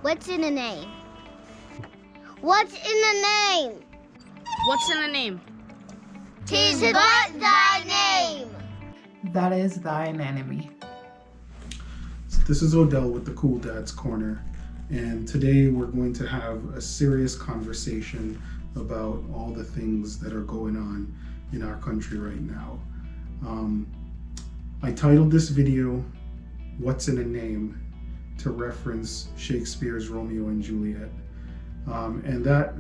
What's in a name? What's in a name? What's in a name? 'Tis but thy name. That is thine enemy. This is Odell with the Cool Dads Corner, and today we're going to have a serious conversation about all the things that are going on in our country right now. I titled this video, What's in a Name, to reference Shakespeare's Romeo and Juliet. And that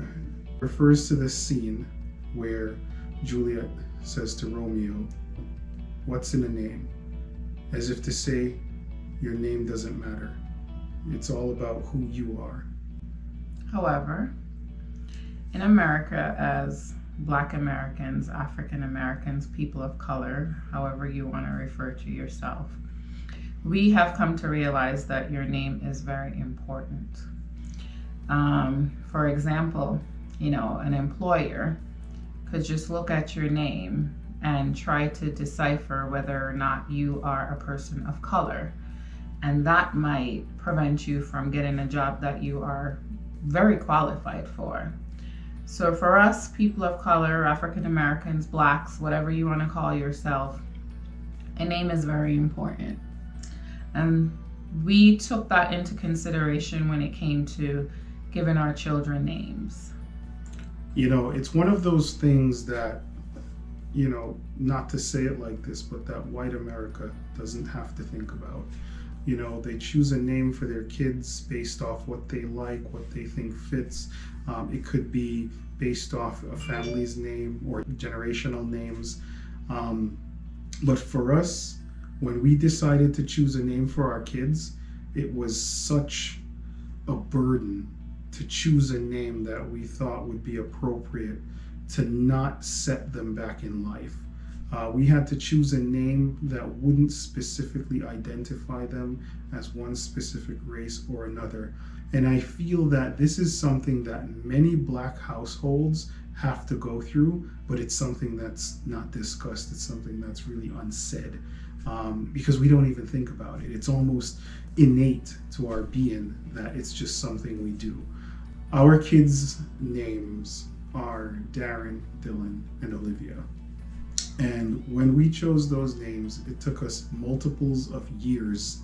refers to this scene where Juliet says to Romeo, "What's in a name?" As if to say, your name doesn't matter. It's all about who you are. However, in America, as Black Americans, African Americans, people of color, however you want to refer to yourself, we have come to realize that your name is very important. For example, an employer could just look at your name and try to decipher whether or not you are a person of color. And that might prevent you from getting a job that you are very qualified for. So for us, people of color, African Americans, Blacks, whatever you want to call yourself, a name is very important. And we took that into consideration when it came to giving our children names. It's one of those things that, not to say it like this, but that white America doesn't have to think about. They choose a name for their kids based off what they like, what they think fits. It could be based off a family's name or generational names. But for us, when we decided to choose a name for our kids, it was such a burden to choose a name that we thought would be appropriate to not set them back in life. We had to choose a name that wouldn't specifically identify them as one specific race or another. And I feel that this is something that many Black households have to go through, but it's something that's not discussed. It's something that's really unsaid, because we don't even think about it. It's almost innate to our being that it's just something we do. Our kids' names are Darren, Dylan, and Olivia. And when we chose those names, it took us multiples of years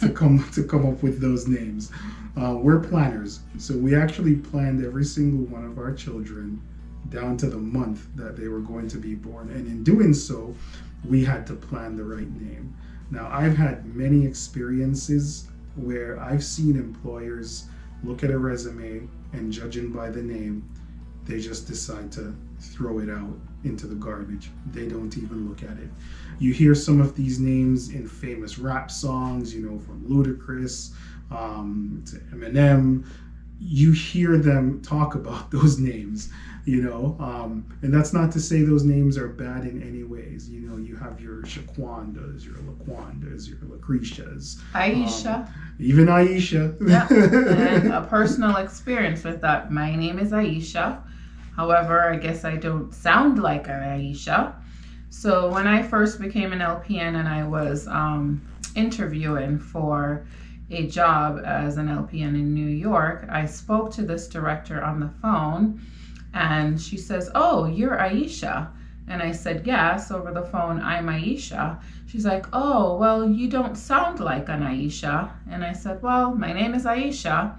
to come up with those names. We're planners, so we actually planned every single one of our children down to the month that they were going to be born. And in doing so, we had to plan the right name. Now, I've had many experiences where I've seen employers look at a resume and, judging by the name, they just decide to throw it out into the garbage. They don't even look at it. You hear some of these names in famous rap songs, from Ludacris to Eminem. You hear them talk about those names, and that's not to say those names are bad in any ways. You have your Shaquandas, your Laquandas, your Lucretias. Aisha. Even Aisha. Yeah, and a personal experience with that. My name is Aisha. However, I guess I don't sound like an Aisha. So when I first became an LPN and I was interviewing for a job as an LPN in New York, I spoke to this director on the phone, and she says, "Oh, you're Aisha." And I said, "Yes, over the phone, I'm Aisha." She's like, "Oh, well, you don't sound like an Aisha." And I said, "Well, my name is Aisha."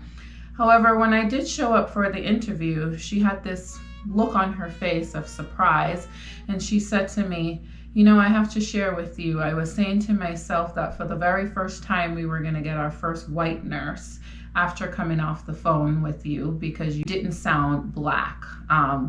However, when I did show up for the interview, she had this look on her face of surprise, and she said to me, "I have to share with you, I was saying to myself that for the very first time we were going to get our first white nurse after coming off the phone with you, because you didn't sound Black.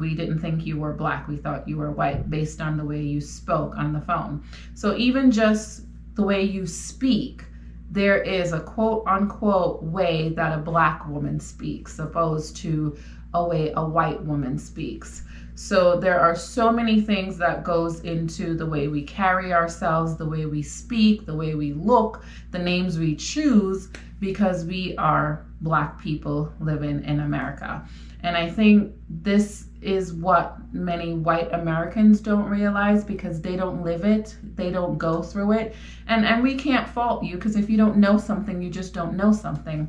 We didn't think you were Black. We thought you were white based on the way you spoke on the phone." So even just the way you speak, there is a quote unquote way that a Black woman speaks opposed to a way a white woman speaks. So there are so many things that goes into the way we carry ourselves, the way we speak, the way we look, the names we choose, because we are Black people living in America. And I think this is what many white Americans don't realize, because they don't live it, they don't go through it. And we can't fault you, because if you don't know something, you just don't know something.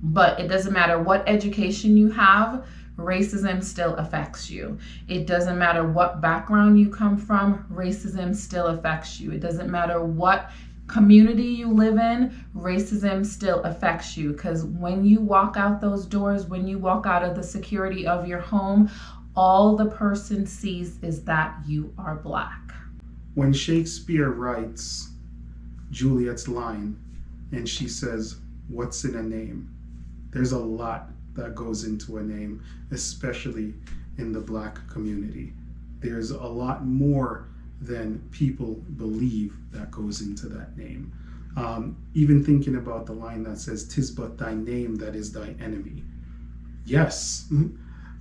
But it doesn't matter what education you have, racism still affects you. It doesn't matter what background you come from, racism still affects you. It doesn't matter what community you live in, racism still affects you. Because when you walk out those doors, when you walk out of the security of your home, all the person sees is that you are Black. When Shakespeare writes Juliet's line and she says, "What's in a name?" There's a lot that goes into a name, especially in the Black community. There's a lot more than people believe that goes into that name. Even thinking about the line that says, "'Tis but thy name that is thy enemy." Yes,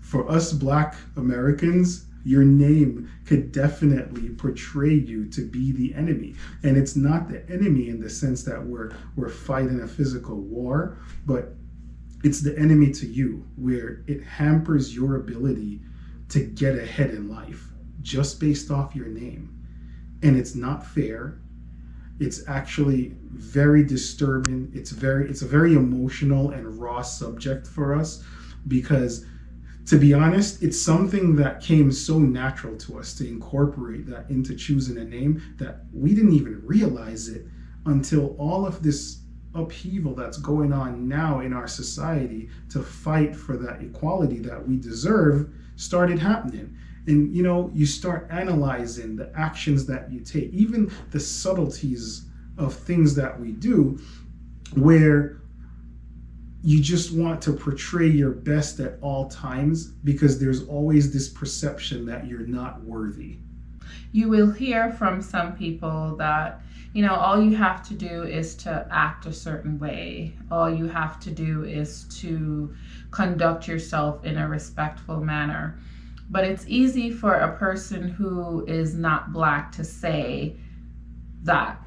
for us Black Americans, your name could definitely portray you to be the enemy. And it's not the enemy in the sense that we're fighting a physical war, but it's the enemy to you, where it hampers your ability to get ahead in life just based off your name. And it's not fair. It's actually very disturbing. It's a very emotional and raw subject for us, because to be honest, it's something that came so natural to us to incorporate that into choosing a name that we didn't even realize it until all of this upheaval that's going on now in our society to fight for that equality that we deserve started happening. And you start analyzing the actions that you take, even the subtleties of things that we do, where you just want to portray your best at all times because there's always this perception that you're not worthy. You will hear from some people that, all you have to do is to act a certain way. All you have to do is to conduct yourself in a respectful manner. But it's easy for a person who is not Black to say that.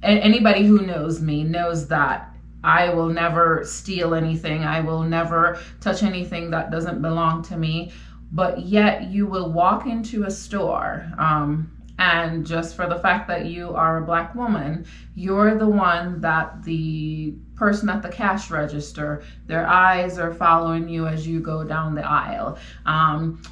Anybody who knows me knows that I will never steal anything. I will never touch anything that doesn't belong to me. But yet you will walk into a store, and just for the fact that you are a Black woman, you're the one that the person at the cash register, their eyes are following you as you go down the aisle.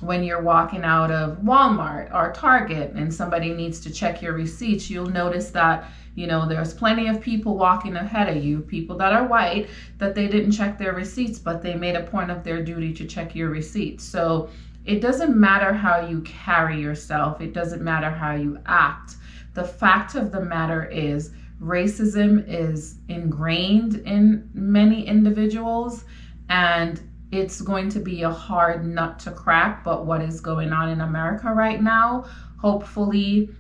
When you're walking out of Walmart or Target and somebody needs to check your receipts, you'll notice that there's plenty of people walking ahead of you, people that are white, that they didn't check their receipts, but they made a point of their duty to check your receipts. So it doesn't matter how you carry yourself. It doesn't matter how you act. The fact of the matter is racism is ingrained in many individuals, and it's going to be a hard nut to crack. But what is going on in America right now, hopefully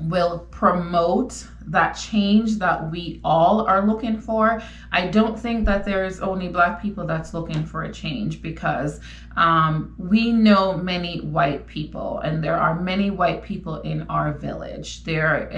will promote that change that we all are looking for. I don't think that there's only Black people that's looking for a change, because we know many white people, and there are many white people in our village. There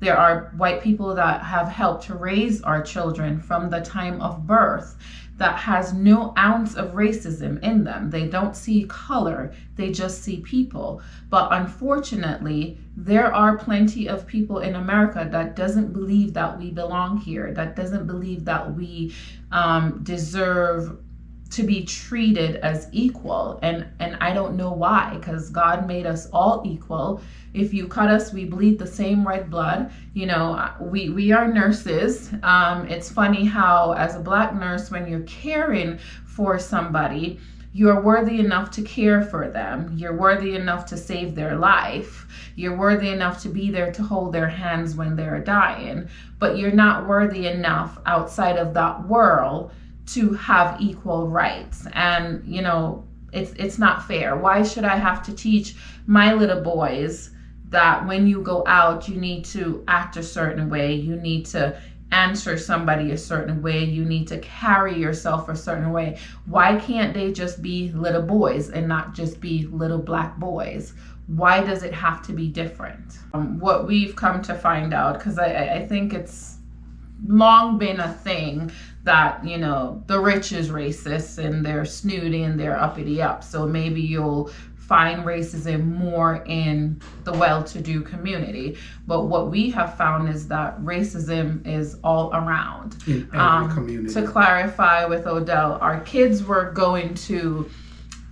are white people that have helped to raise our children from the time of birth, that has no ounce of racism in them. They don't see color, they just see people. But unfortunately, there are plenty of people in America that doesn't believe that we belong here, that doesn't believe that we deserve to be treated as equal. And I don't know why, because God made us all equal. If you cut us, we bleed the same red blood. We are nurses. It's funny how, as a Black nurse, when you're caring for somebody, you're worthy enough to care for them. You're worthy enough to save their life. You're worthy enough to be there to hold their hands when they're dying. But you're not worthy enough outside of that world to have equal rights. And it's not fair. Why should I have to teach my little boys that when you go out, you need to act a certain way, you need to answer somebody a certain way, you need to carry yourself a certain way? Why can't they just be little boys and not just be little Black boys? Why does it have to be different? What we've come to find out, because I think it's long been a thing that the rich is racist and they're snooty and they're uppity up. So maybe you'll find racism more in the well-to-do community. But what we have found is that racism is all around. In every community. To clarify with Odell, our kids were going to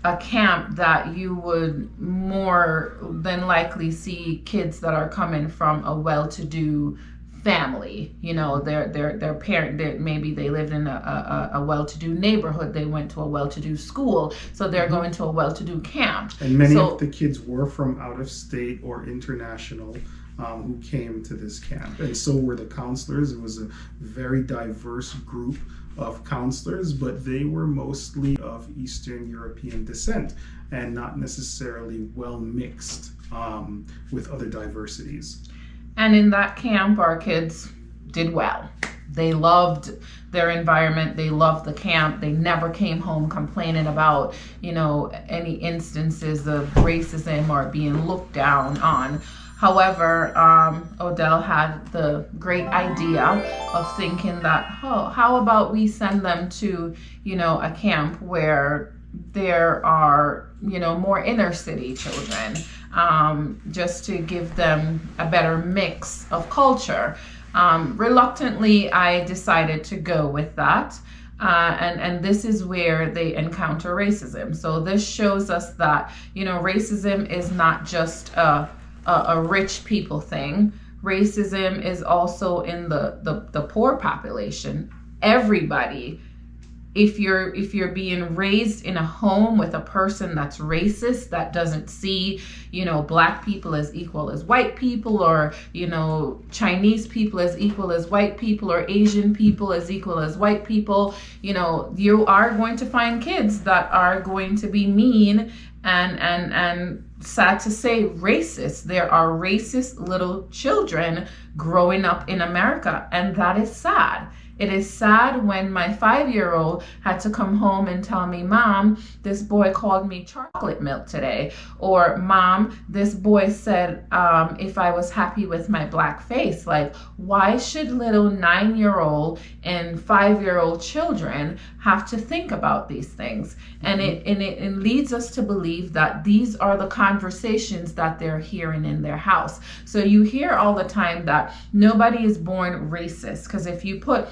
a camp that you would more than likely see kids that are coming from a well-to-do family. You know, their parent, maybe they lived in a well-to-do neighborhood, they went to a well-to-do school, so they're going to a well-to-do camp. And many of the kids were from out of state or international who came to this camp, and so were the counselors. It was a very diverse group of counselors, but they were mostly of Eastern European descent and not necessarily well mixed with other diversities. And in that camp, our kids did well. They loved their environment. They loved the camp. They never came home complaining about, you know, any instances of racism or being looked down on. However, Odell had the great idea of thinking that, oh, how about we send them to, you know, a camp where there are, you know, more inner city children, just to give them a better mix of culture. Reluctantly, I decided to go with that. And this is where they encounter racism. So this shows us that, you know, racism is not just a rich people thing. Racism is also in the poor population. Everybody, if you're being raised in a home with a person that's racist, that doesn't see, you know, black people as equal as white people, or, you know, Chinese people as equal as white people, or Asian people as equal as white people, you know, you are going to find kids that are going to be mean and sad to say, racist. There are racist little children growing up in America, and that is sad. It is sad when my 5-year-old had to come home and tell me, Mom, this boy called me chocolate milk today. Or, Mom, this boy said if I was happy with my black face. Like, why should little 9-year-old and 5-year-old children have to think about these things? And it leads us to believe that these are the conversations that they're hearing in their house. So you hear all the time that nobody is born racist, because if you put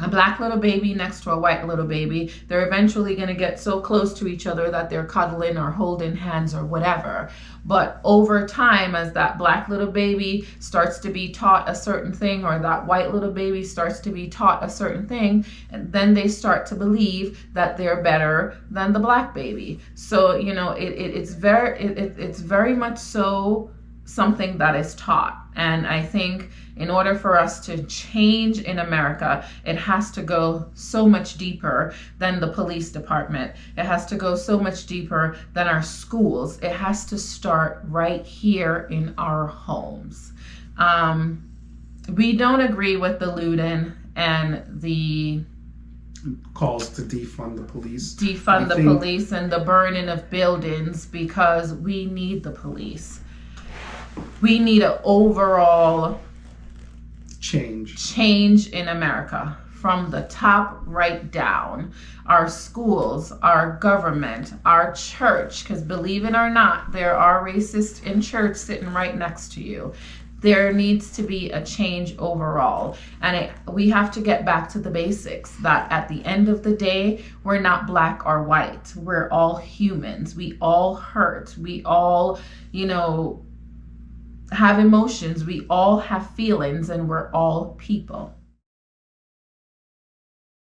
a black little baby next to a white little baby, they're eventually going to get so close to each other that they're cuddling or holding hands or whatever. But over time, as that black little baby starts to be taught a certain thing, or that white little baby starts to be taught a certain thing, and then they start to believe that they're better than the black baby. So, you know, it's very much so something that is taught. And I think in order for us to change in America, it has to go so much deeper than the police department. It has to go so much deeper than our schools. It has to start right here in our homes. We don't agree with the looting and the calls to defund the police. Defund the police and the burning of buildings, because we need the police. We need an overall change in America from the top right down. Our schools, our government, our church, because believe it or not, there are racists in church sitting right next to you. There needs to be a change overall. And we have to get back to the basics, that at the end of the day, we're not black or white. We're all humans. We all hurt. We all, you know, have emotions. We all have feelings, and we're all people.